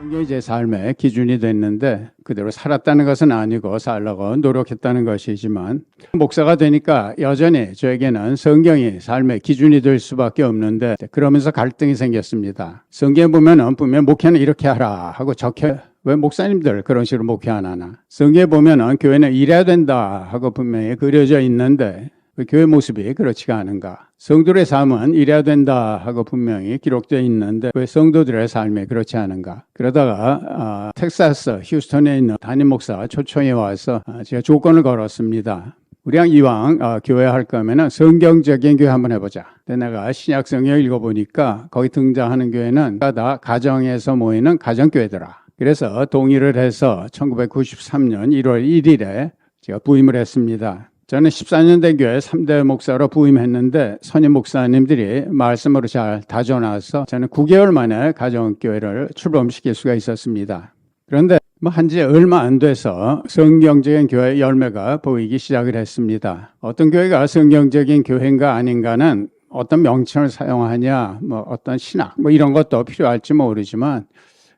성경이 제 삶의 기준이 됐는데 그대로 살았다는 것은 아니고 살려고 노력했다는 것이지만 목사가 되니까 여전히 저에게는 성경이 삶의 기준이 될 수밖에 없는데 그러면서 갈등이 생겼습니다. 성경에 보면은 분명 목회는 이렇게 하라 하고 적혀 왜 목사님들 그런 식으로 목회 안 하나? 성경에 보면은 교회는 이래야 된다 하고 분명히 그려져 있는데 교회 모습이 그렇지가 않은가? 성도들의 삶은 이래야 된다 하고 분명히 기록되어 있는데 왜 성도들의 삶이 그렇지 않은가? 그러다가 텍사스 휴스턴에 있는 담임 목사 초청에 와서 제가 조건을 걸었습니다. 우리가 이왕 교회 할 거면은 성경적인 교회 한번 해보자. 근데 내가 신약 성경을 읽어보니까 거기 등장하는 교회는 다 가정에서 모이는 가정교회더라. 그래서 동의를 해서 1993년 1월 1일에 제가 부임을 했습니다. 저는 14년 된 교회 3대 목사로 부임했는데 선임 목사님들이 말씀으로 잘 다져놔서 저는 9개월 만에 가정교회를 출범시킬 수가 있었습니다. 그런데 한지 얼마 안 돼서 성경적인 교회 열매가 보이기 시작을 했습니다. 어떤 교회가 성경적인 교회인가 아닌가는 어떤 명칭을 사용하냐, 어떤 신학, 이런 것도 필요할지 모르지만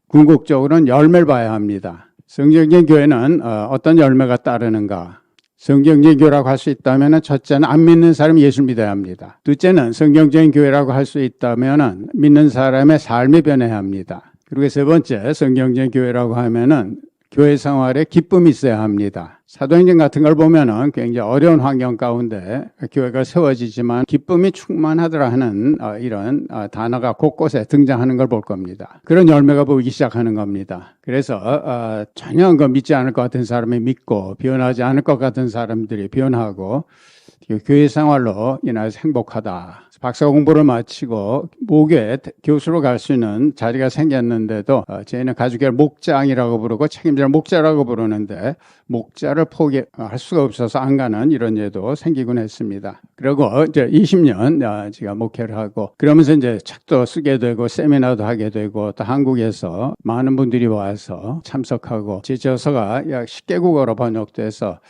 궁극적으로는 열매를 봐야 합니다. 성경적인 교회는 어떤 열매가 따르는가? 성경적인 교회라고 할 수 있다면 첫째는 안 믿는 사람이 예수를 믿어야 합니다. 둘째는 성경적인 교회라고 할 수 있다면 믿는 사람의 삶이 변해야 합니다. 그리고 세 번째 성경적인 교회라고 하면은 교회 생활에 기쁨이 있어야 합니다. 사도행전 같은 걸 보면은 굉장히 어려운 환경 가운데 교회가 세워지지만 기쁨이 충만하더라 하는 이런 단어가 곳곳에 등장하는 걸 볼 겁니다. 그런 열매가 보이기 시작하는 겁니다. 그래서 전혀 믿지 않을 것 같은 사람이 믿고 변하지 않을 것 같은 사람들이 변하고 교회 생활로 인해서 행복하다. 박사 공부를 마치고 모교에 교수로 갈 수 있는 자리가 생겼는데도 저희는 가족의 목장이라고 부르고 책임자를 목자라고 부르는데 목자를 포기할 수가 없어서 안 가는 이런 예도 생기곤 했습니다. 그리고 이제 20년 제가 목회를 하고 그러면서 이제 책도 쓰게 되고 세미나도 하게 되고 또 한국에서 많은 분들이 와서 참석하고 제 저서가 약 10개국어로 번역돼서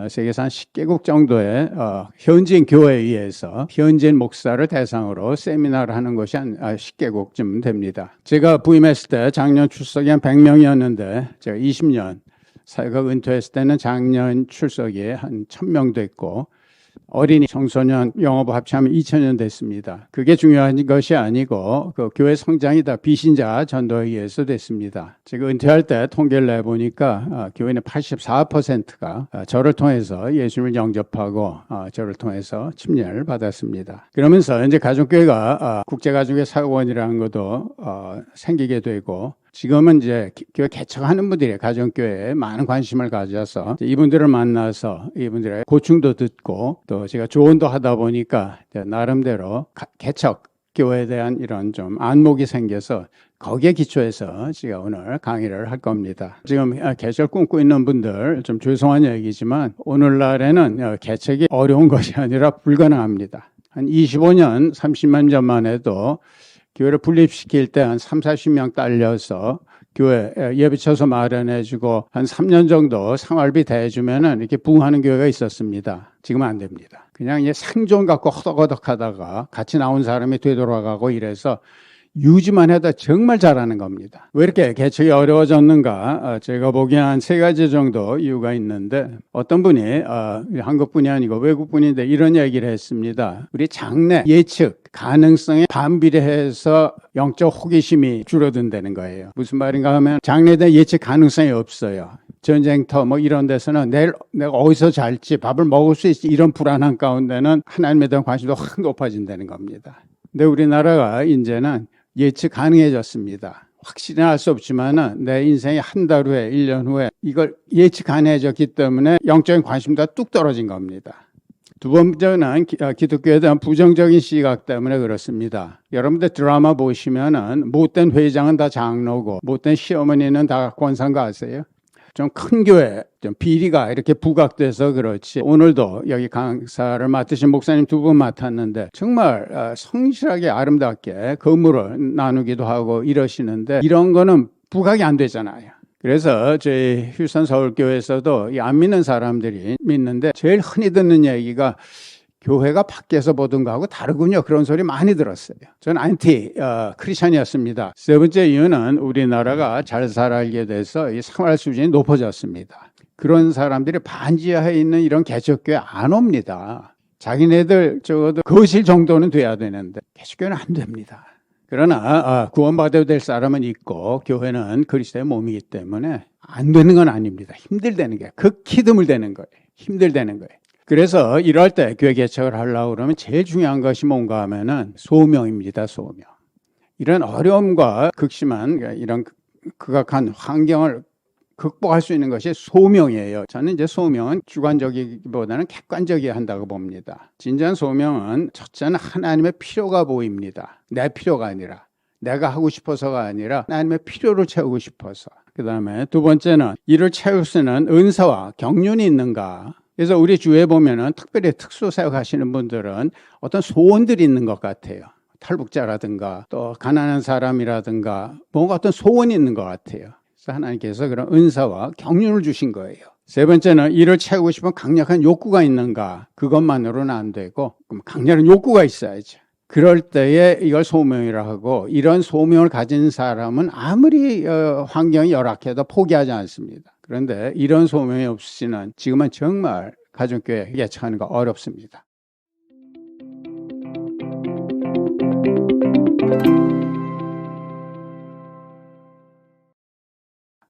세계에서 한 10개국 정도의 현지인 교회에 의해서 현지인 목사를 대상으로 세미나를 하는 것이 한 10개국쯤 됩니다. 제가 부임했을 때 작년 출석이 한 100명이었는데 제가 20년 사회가 은퇴했을 때는 작년 출석이 한 1000명 됐고 어린이, 청소년, 영어부 합치면 2000년 됐습니다. 그게 중요한 것이 아니고 그 교회 성장이 다 비신자 전도에 의해서 됐습니다. 제가 은퇴할 때 통계를 내보니까 교회는 84%가 저를 통해서 예수님을 영접하고 저를 통해서 침례를 받았습니다. 그러면서 이제 가족교회가 국제가족의 사역원이라는 것도 생기게 되고 지금은 이제 교회 개척하는 분들이 가정교회에 많은 관심을 가져서 이분들을 만나서 이분들의 고충도 듣고 또 제가 조언도 하다 보니까 나름대로 개척 교회에 대한 이런 좀 안목이 생겨서 거기에 기초해서 제가 오늘 강의를 할 겁니다. 지금 개척 꿈꾸고 있는 분들 좀 죄송한 얘기지만 오늘날에는 개척이 어려운 것이 아니라 불가능합니다. 한 25년, 30년 전만 해도 교회를 분립시킬 때 한 30-40명 딸려서 교회 예배처소 마련해주고 한 3년 정도 생활비 대주면은 이렇게 부흥하는 교회가 있었습니다. 지금은 안 됩니다. 그냥 이제 생존 갖고 허덕허덕 하다가 같이 나온 사람이 되돌아가고 이래서 유지만 해도 정말 잘하는 겁니다. 왜 이렇게 개척이 어려워졌는가? 제가 보기엔 한 3가지 정도 이유가 있는데 어떤 분이 한국분이 아니고 외국분인데 이런 얘기를 했습니다. 우리 장래 예측 가능성에 반비례해서 영적 호기심이 줄어든다는 거예요. 무슨 말인가 하면 장래에 대한 예측 가능성이 없어요. 전쟁터 이런 데서는 내일 내가 어디서 잘지 밥을 먹을 수 있지 이런 불안한 가운데는 하나님에 대한 관심도 확 높아진다는 겁니다. 근데 우리나라가 이제는 예측 가능해졌습니다. 확실히 알 수 없지만 내 인생의 한 달 후에 1년 후에 이걸 예측 가능해졌기 때문에 영적인 관심도 뚝 떨어진 겁니다. 두 번째는 기독교에 대한 부정적인 시각 때문에 그렇습니다. 여러분들 드라마 보시면은 못된 회장은 다 장로고 못된 시어머니는 다 권사인 거 아세요? 좀 큰 교회, 좀 비리가 이렇게 부각돼서 그렇지 오늘도 여기 강사를 맡으신 목사님 2분 맡았는데 정말 성실하게 아름답게 건물을 나누기도 하고 이러시는데 이런 거는 부각이 안 되잖아요. 그래서 저희 휴스턴 서울교회에서도 안 믿는 사람들이 믿는데 제일 흔히 듣는 얘기가 교회가 밖에서 보던 거하고 다르군요. 그런 소리 많이 들었어요. 저는 안티 크리스천이었습니다. 세 번째 이유는 우리나라가 잘 살게 돼서 이 생활 수준이 높아졌습니다. 그런 사람들이 반지하에 있는 이런 개척교회 안 옵니다. 자기네들 적어도 거실 정도는 돼야 되는데 개척교회는 안 됩니다. 그러나 구원받아야 될 사람은 있고 교회는 그리스도의 몸이기 때문에 안 되는 건 아닙니다. 힘들다는 게 극히 드물다는 거예요. 힘들다는 거예요. 그래서 이럴 때 교회 개척을 하려고 그러면 제일 중요한 것이 뭔가 하면은 소명입니다. 소명. 이런 어려움과 극심한 이런 극악한 환경을 극복할 수 있는 것이 소명이에요. 저는 이제 소명은 주관적이기보다는 객관적이어야 한다고 봅니다. 진정한 소명은 첫째는 하나님의 필요가 보입니다. 내 필요가 아니라 내가 하고 싶어서가 아니라 하나님의 필요를 채우고 싶어서. 그 다음에 두 번째는 이를 채울 수 있는 은사와 경륜이 있는가. 그래서 우리 주위에 보면은 특별히 특수사역 하시는 분들은 어떤 소원들이 있는 것 같아요. 탈북자라든가 또 가난한 사람이라든가 뭔가 어떤 소원이 있는 것 같아요. 그래서 하나님께서 그런 은사와 경륜을 주신 거예요. 세 번째는 이를 채우고 싶은 강력한 욕구가 있는가. 그것만으로는 안 되고 강렬한 욕구가 있어야죠. 그럴 때에 이걸 소명이라 하고 이런 소명을 가진 사람은 아무리 환경이 열악해도 포기하지 않습니다. 그런데 이런 소명이 없으시는 지금은 정말 가정교회 개척하는 거 어렵습니다.